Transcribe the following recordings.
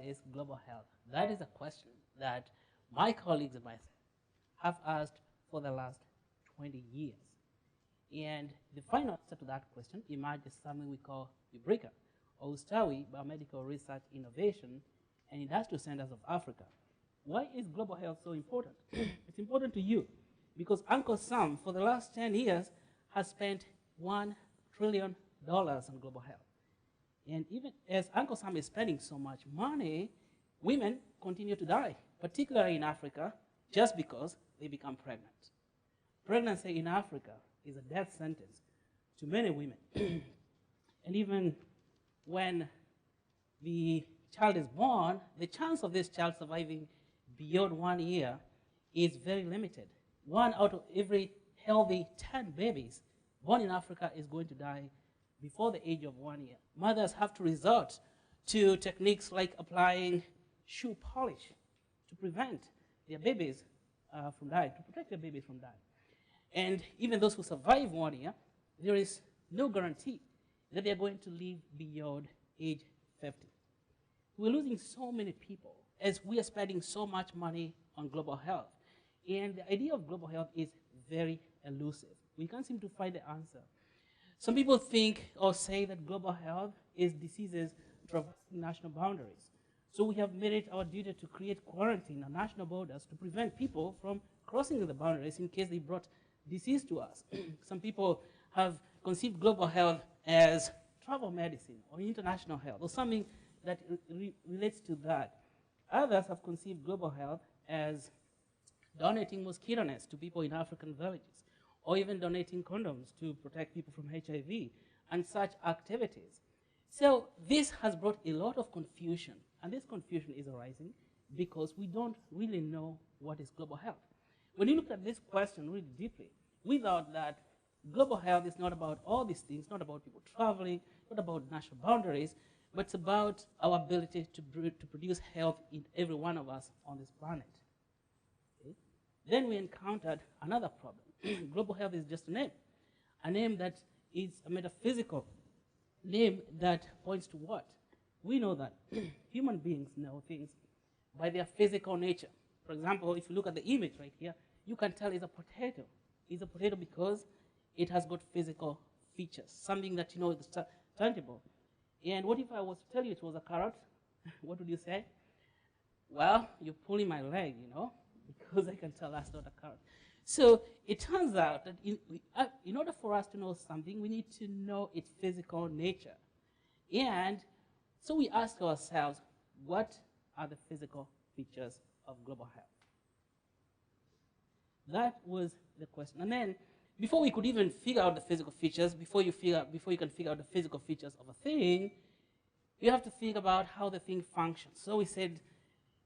is global health? That is a question that my colleagues and myself have asked for the last 20 years. And the final answer to that question emerges something we call Ubrica, or Ustawi Biomedical Research Innovation and Industrial Centers of Africa. Why is global health so important? It's important to you because Uncle Sam, for the last 10 years, has spent $1 trillion on global health. And even as Uncle Sam is spending so much money, women continue to die, particularly in Africa, just because they become pregnant. Pregnancy in Africa is a death sentence to many women. And even when the child is born, the chance of this child surviving beyond 1 year is very limited. 1 out of every healthy 10 babies born in Africa is going to die before the age of 1 year. Mothers have to resort to techniques like applying shoe polish to prevent their babies from dying, to protect their babies from dying. And even those who survive 1 year, there is no guarantee that they're going to live beyond age 50. We're losing so many people as we are spending so much money on global health. And the idea of global health is very elusive. We can't seem to find the answer. Some people think or say that global health is diseases traversing national boundaries. So we have made it our duty to create quarantine on national borders to prevent people from crossing the boundaries in case they brought disease to us. Some people have conceived global health as travel medicine or international health or something that relates to that. Others have conceived global health as donating mosquito nets to people in African villages, or even donating condoms to protect people from HIV and such activities. So this has brought a lot of confusion, and this confusion is arising because we don't really know what is global health. When you look at this question really deeply, we thought that global health is not about all these things, not about people traveling, not about national boundaries, but it's about our ability to produce health in every one of us on this planet. Okay? Then we encountered another problem. Global health is just a name that is a metaphysical name that points to what? We know that human beings know things by their physical nature. For example, if you look at the image right here, you can tell it's a potato. It's a potato because it has got physical features, something that you know is tangible. And what if I was to tell you it was a carrot? What would you say? Well, you're pulling my leg, you know, because I can tell that's not a carrot. So it turns out that in order for us to know something, we need to know its physical nature. And so we ask ourselves, what are the physical features of global health? That was the question. And then, before we could even figure out the physical features, before you can figure out the physical features of a thing, you have to think about how the thing functions. So we said,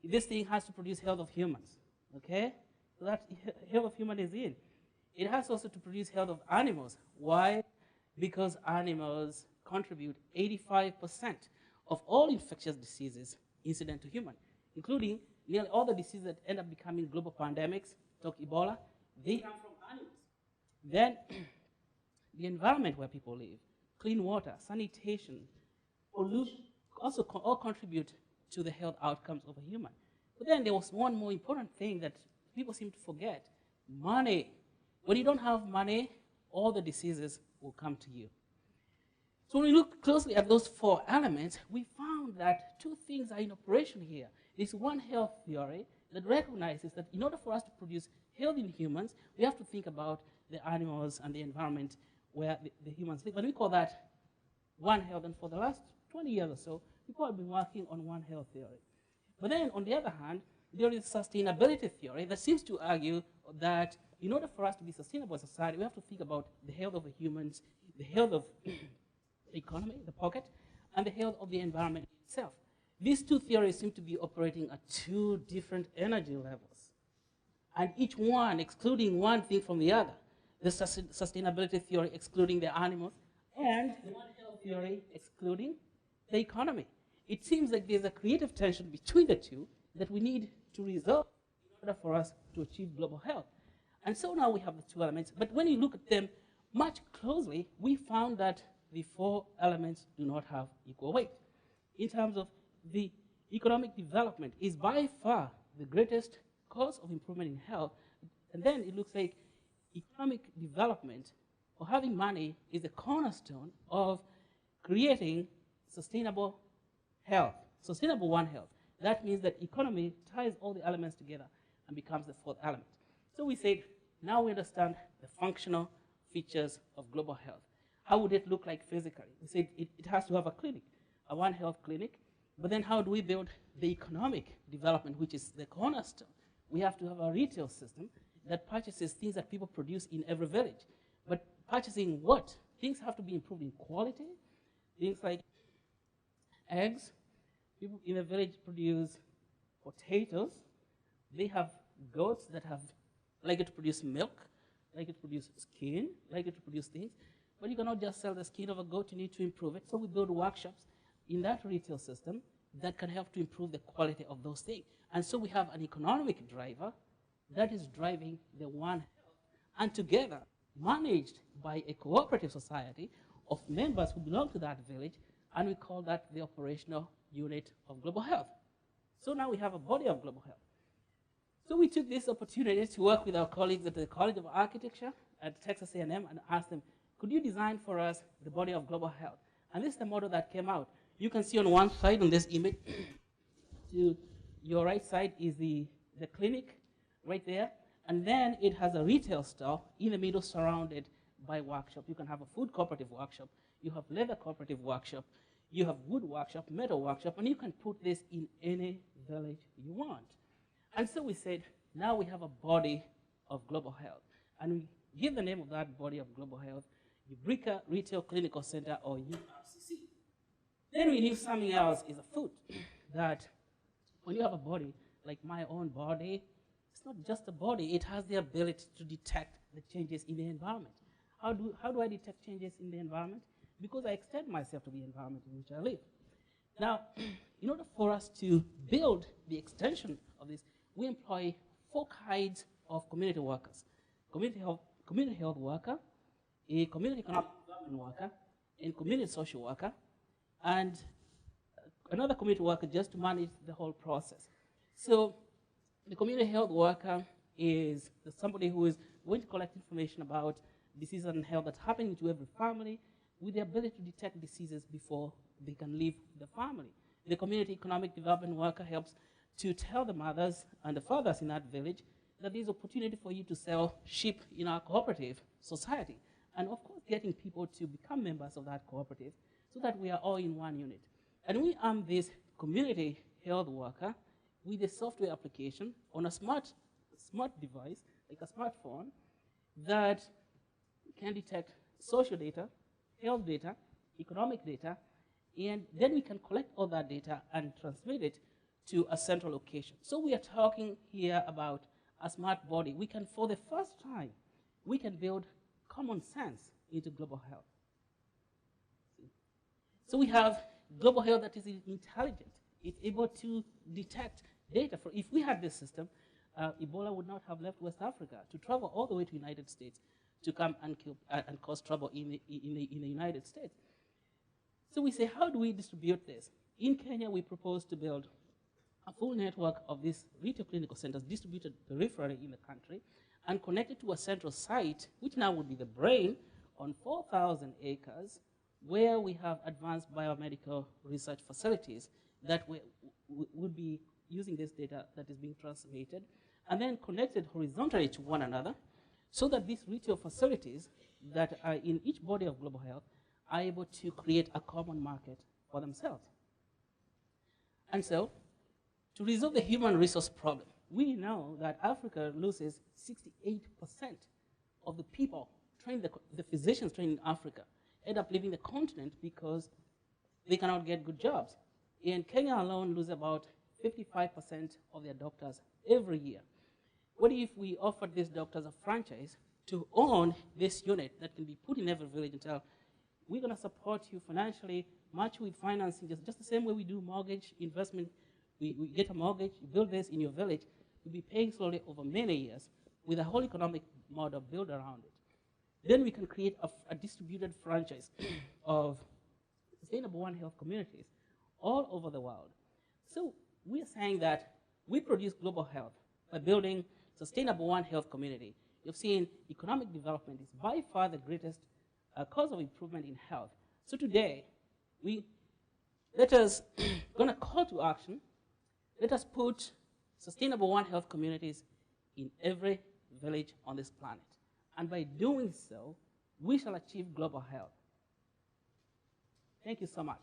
this thing has to produce health of humans, okay? So that health of human is in. It has also to produce health of animals. Why? Because animals contribute 85% of all infectious diseases incident to human, including nearly all the diseases that end up becoming global pandemics, like Ebola, they come from animals. Then the environment where people live, clean water, sanitation, pollution, also all contribute to the health outcomes of a human. But then there was one more important thing that people seem to forget: money. When you don't have money, all the diseases will come to you. So when we look closely at those 4 elements, we found that 2 things are in operation here. There's one health theory that recognizes that in order for us to produce health in humans, we have to think about the animals and the environment where the humans live. And we call that One Health. And for the last 20 years or so, people have been working on One Health theory. But then, on the other hand, there is sustainability theory that seems to argue that in order for us to be sustainable as a society, we have to think about the health of the humans, the health of the economy, the pocket, and the health of the environment itself. These 2 theories seem to be operating at 2 different energy levels, and each one excluding one thing from the other. The sustainability theory excluding the animals, and the One Health theory excluding the economy. It seems like there's a creative tension between the 2 that we need to resolve in order for us to achieve global health. And so now we have the 2 elements, but when you look at them much closely, we found that the 4 elements do not have equal weight. In terms of the economic development is by far the greatest cause of improvement in health. And then it looks like economic development or having money is the cornerstone of creating sustainable health, sustainable One Health. That means that economy ties all the elements together and becomes the fourth element. So we said, now we understand the functional features of global health. How would it look like physically? We said it has to have a clinic, a One Health clinic. But then how do we build the economic development, which is the cornerstone? We have to have a retail system that purchases things that people produce in every village. But purchasing what? Things have to be improved in quality. Things like eggs. People in a village produce potatoes. They have goats that like it to produce milk, like it to produce skin, like it to produce things. But you cannot just sell the skin of a goat, you need to improve it. So we build workshops in that retail system that can help to improve the quality of those things. And so we have an economic driver that is driving the One Health, and together, managed by a cooperative society of members who belong to that village, and we call that the operational unit of global health. So now we have a body of global health. So we took this opportunity to work with our colleagues at the College of Architecture at Texas A&M and asked them, could you design for us the body of global health? And this is the model that came out. You can see on one side on this image, to your right side is the clinic right there. And then it has a retail store in the middle surrounded by workshop. You can have a food cooperative workshop. You have leather cooperative workshop. You have wood workshop, metal workshop, and you can put this in any village you want. And so we said, now we have a body of global health. And we give the name of that body of global health, Ubrica Retail Clinical Center, or URCC. Then we knew something else is a food, that when you have a body, like my own body, it's not just a body, it has the ability to detect the changes in the environment. How do I detect changes in the environment? Because I extend myself to the environment in which I live. Now, in order for us to build the extension of this, we employ 4 kinds of community workers. Community health worker, a community economic development worker, a community social worker, and another community worker just to manage the whole process. So the community health worker is somebody who is going to collect information about diseases and health that's happening to every family with the ability to detect diseases before they can leave the family. The community economic development worker helps to tell the mothers and the fathers in that village that there's opportunity for you to sell sheep in our cooperative society. And of course, getting people to become members of that cooperative so that we are all in one unit. And we arm this community health worker with a software application on a smart device, like a smartphone, that can detect social data, health data, economic data, and then we can collect all that data and transmit it to a central location. So we are talking here about a smart body. We can, for the first time, we can build common sense into global health. So we have global health that is intelligent. It's able to detect data. If we had this system, Ebola would not have left West Africa to travel all the way to the United States to come and cause trouble in the United States. So we say, how do we distribute this? In Kenya, we propose to build a full network of these retail clinical centers distributed peripherally in the country and connected to a central site, which now would be the brain, on 4,000 acres, where we have advanced biomedical research facilities that would be using this data that is being transmitted, and then connected horizontally to one another, so that these retail facilities that are in each body of global health are able to create a common market for themselves. And so, to resolve the human resource problem, we know that Africa loses 68% of the people trained, the physicians trained in Africa, end up leaving the continent because they cannot get good jobs. In Kenya alone, lose about 55% of their doctors every year. What if we offered these doctors a franchise to own this unit that can be put in every village and tell, we're going to support you financially, match with financing, just the same way we do mortgage investment. We get a mortgage, you build this in your village, you'll be paying slowly over many years with a whole economic model built around it. Then we can create a distributed franchise of sustainable One Health communities all over the world, So we are saying that we produce global health by building sustainable One Health community. You've seen economic development is by far the greatest cause of improvement in health. So today, let us going to call to action. Let us put sustainable One Health communities in every village on this planet. And by doing so, we shall achieve global health. Thank you so much.